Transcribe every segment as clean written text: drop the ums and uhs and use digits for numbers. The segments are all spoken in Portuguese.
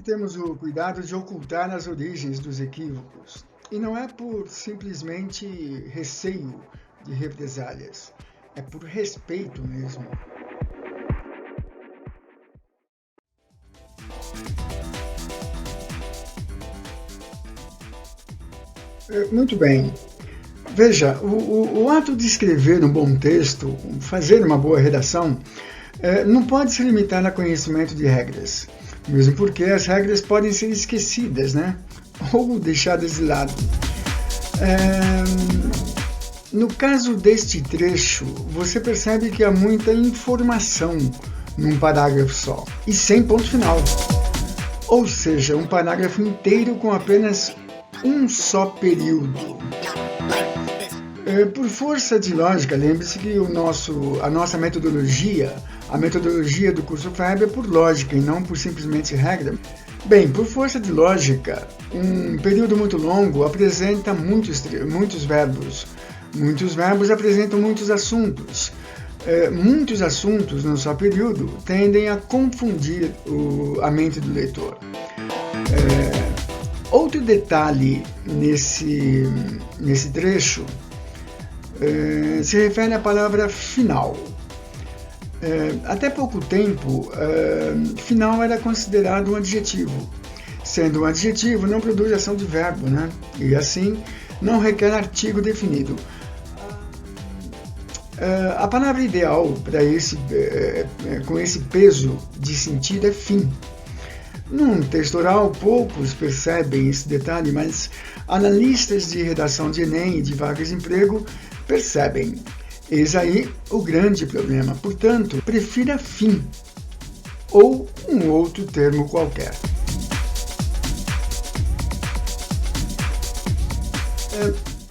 temos o cuidado de ocultar as origens dos equívocos. E não é por simplesmente receio de represálias, é por respeito mesmo. Muito bem. Veja, o ato de escrever um bom texto, fazer uma boa redação, não pode se limitar a conhecimento de regras, mesmo porque as regras podem ser esquecidas, né? Ou deixadas de lado. No caso deste trecho, você percebe que há muita informação num parágrafo só, e sem ponto final. Ou seja, um parágrafo inteiro com apenas um só período. Por força de lógica, lembre-se que a nossa metodologia, a metodologia do curso FEB é por lógica e não por simplesmente regra. Bem, por força de lógica, um período muito longo apresenta muitos verbos. Muitos verbos apresentam muitos assuntos. Muitos assuntos num só período tendem a confundir a mente do leitor. Outro detalhe nesse trecho se refere à palavra final. Até pouco tempo, final era considerado um adjetivo. Sendo um adjetivo, não produz ação de verbo, né? E assim não requer artigo definido. A palavra ideal para com esse peso de sentido é fim. Num texto oral, poucos percebem esse detalhe, mas analistas de redação de Enem e de vagas de emprego percebem. Eis aí o grande problema. Portanto, prefira fim ou um outro termo qualquer.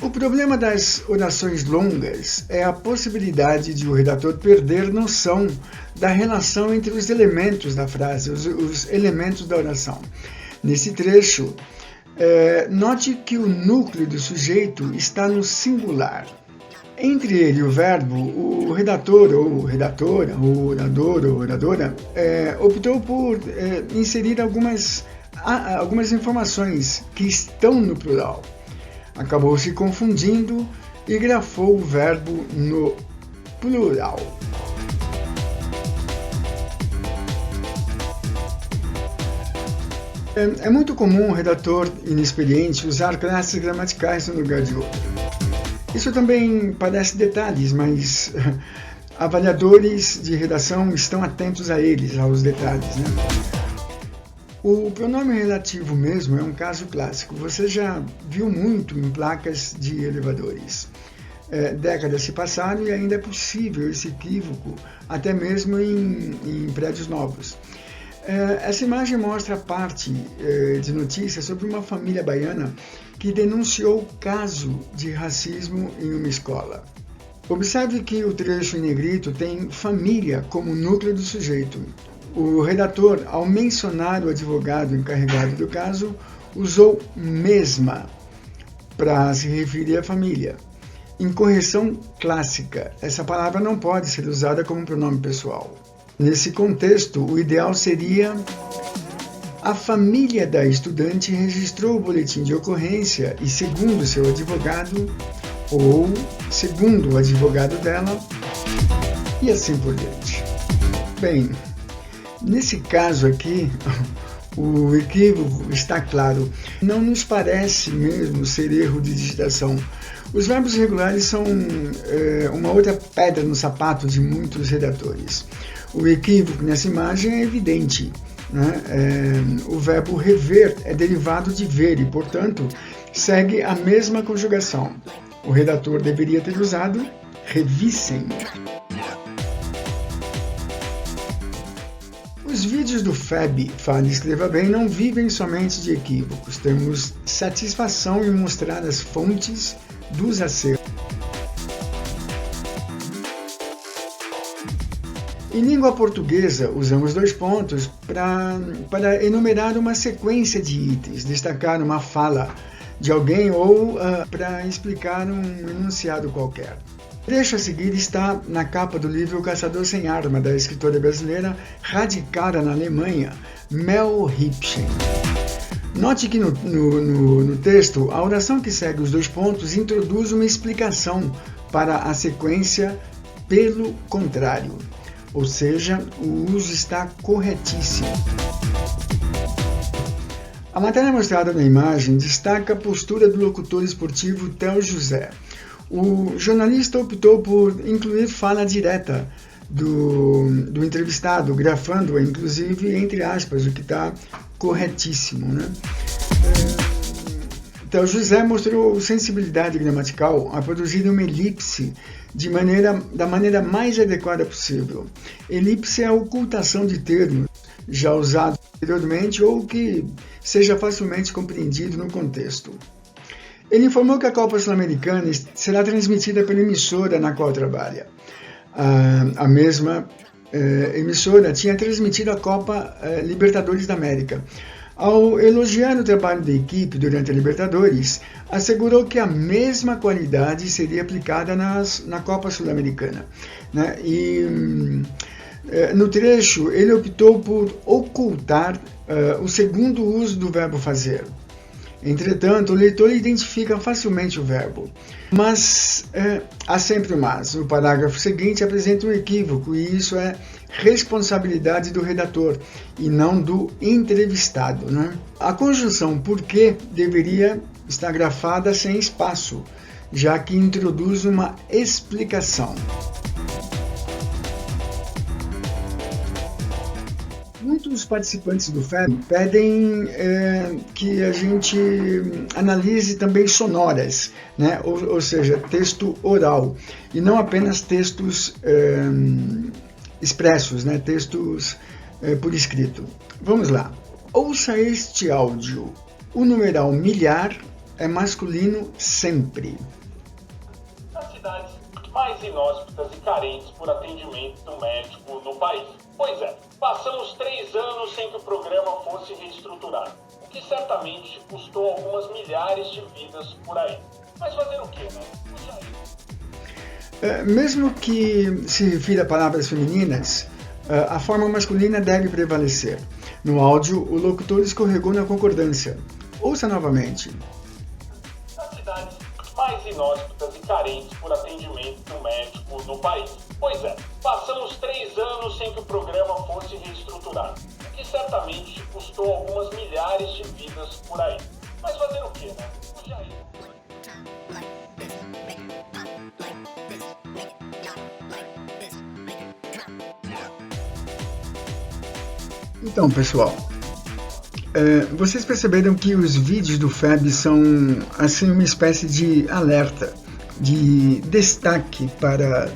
O problema das orações longas é a possibilidade de o redator perder noção da relação entre os elementos da frase, os elementos da oração. Nesse trecho, note que o núcleo do sujeito está no singular. Entre ele e o verbo, o redator ou redatora, o orador ou oradora, optou por inserir algumas informações que estão no plural. Acabou se confundindo e grafou o verbo no plural. É muito comum o redator inexperiente usar classes gramaticais no lugar de outro. Isso também parece detalhes, mas avaliadores de redação estão atentos a eles, aos detalhes, né? O pronome relativo mesmo é um caso clássico. Você já viu muito em placas de elevadores. Décadas se passaram e ainda é possível esse equívoco, até mesmo em prédios novos. Essa imagem mostra parte de notícia sobre uma família baiana que denunciou caso de racismo em uma escola. Observe que o trecho em negrito tem família como núcleo do sujeito. O redator, ao mencionar o advogado encarregado do caso, usou mesma para se referir à família. Em correção clássica, essa palavra não pode ser usada como pronome pessoal. Nesse contexto, o ideal seria: a família da estudante registrou o boletim de ocorrência e, segundo seu advogado, ou segundo o advogado dela, e assim por diante. Bem, nesse caso aqui, o equívoco está claro. Não nos parece mesmo ser erro de digitação. Os verbos regulares são uma outra pedra no sapato de muitos redatores. O equívoco nessa imagem é evidente, né? O verbo rever é derivado de ver e, portanto, segue a mesma conjugação. O redator deveria ter usado revissem. Os vídeos do FEB, Fale e Escreva Bem, não vivem somente de equívocos. Temos satisfação em mostrar as fontes dos acertos. Em língua portuguesa, usamos dois pontos para enumerar uma sequência de itens, destacar uma fala de alguém ou para explicar um enunciado qualquer. O trecho a seguir está na capa do livro O Caçador Sem Arma, da escritora brasileira radicada na Alemanha, Mel Hipschen. Note que no texto, a oração que segue os 2 pontos introduz uma explicação para a sequência pelo contrário, ou seja, o uso está corretíssimo. A matéria mostrada na imagem destaca a postura do locutor esportivo Theo José. O jornalista optou por incluir fala direta do entrevistado, grafando-a, inclusive, entre aspas, o que está corretíssimo, né? Theo José mostrou sensibilidade gramatical a produzir uma elipse da maneira mais adequada possível. Elipse é a ocultação de termos já usados anteriormente ou que seja facilmente compreendido no contexto. Ele informou que a Copa Sul-Americana será transmitida pela emissora na qual trabalha. A mesma emissora tinha transmitido a Copa Libertadores da América. Ao elogiar o trabalho da equipe durante a Libertadores, assegurou que a mesma qualidade seria aplicada na Copa Sul-Americana, né? No trecho, ele optou por ocultar o segundo uso do verbo fazer. Entretanto, o leitor identifica facilmente o verbo. Mas há sempre um mas. O parágrafo seguinte apresenta um equívoco, e isso é responsabilidade do redator e não do entrevistado, né? A conjunção porque deveria estar grafada sem espaço, já que introduz uma explicação. Muitos participantes do FEB pedem que a gente analise também sonoras, né? Ou seja, texto oral, e não apenas textos expressos, né? Textos por escrito. Vamos lá. Ouça este áudio. O numeral milhar é masculino sempre. As cidades mais inóspitas e carentes por atendimento médico no país. Pois é, passamos 3 anos sem que o programa fosse reestruturado, o que certamente custou algumas milhares de vidas por aí. Mas fazer o quê, né? Mesmo que se refira a palavras femininas, a forma masculina deve prevalecer. No áudio, o locutor escorregou na concordância. Ouça novamente. As cidades mais inóspitas e carentes por atendimento médico no país. Pois é, passamos 3 anos sem que o programa fosse reestruturado, o que certamente custou algumas milhares de vidas por aí. Mas fazer o quê, né? O Jair... Então, pessoal, vocês perceberam que os vídeos do FEB são assim uma espécie de alerta, de destaque para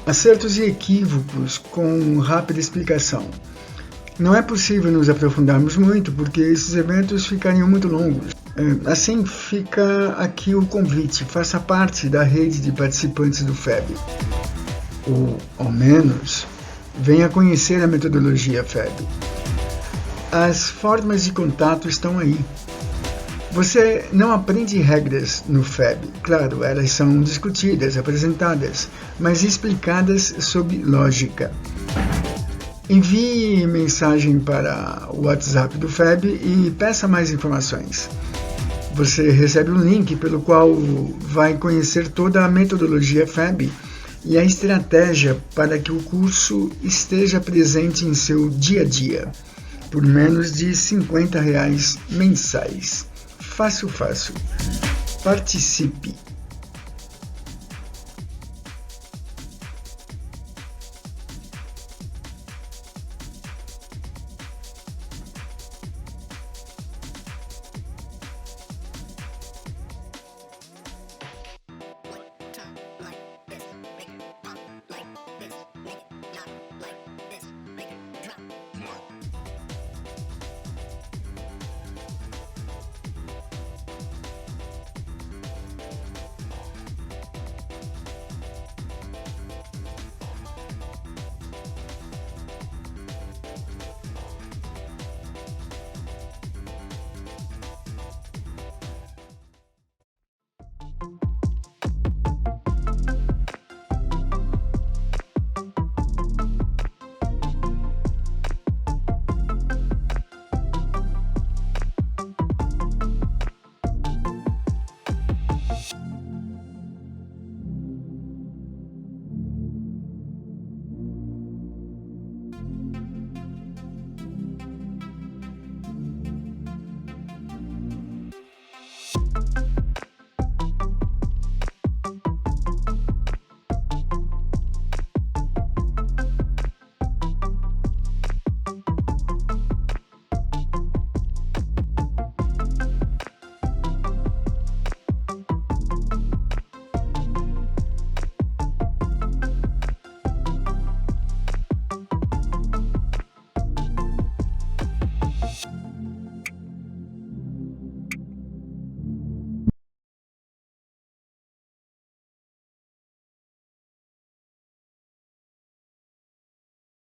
acertos e equívocos com rápida explicação. Não é possível nos aprofundarmos muito porque esses eventos ficariam muito longos. Assim fica aqui o convite, faça parte da rede de participantes do FEB. Ou, ao menos, venha conhecer a metodologia FEB. As formas de contato estão aí. Você não aprende regras no FEB. Claro, elas são discutidas, apresentadas, mas explicadas sob lógica. Envie mensagem para o WhatsApp do FEB e peça mais informações. Você recebe um link pelo qual vai conhecer toda a metodologia FEB e a estratégia para que o curso esteja presente em seu dia a dia, por menos de R$50 mensais. Fácil. Participe!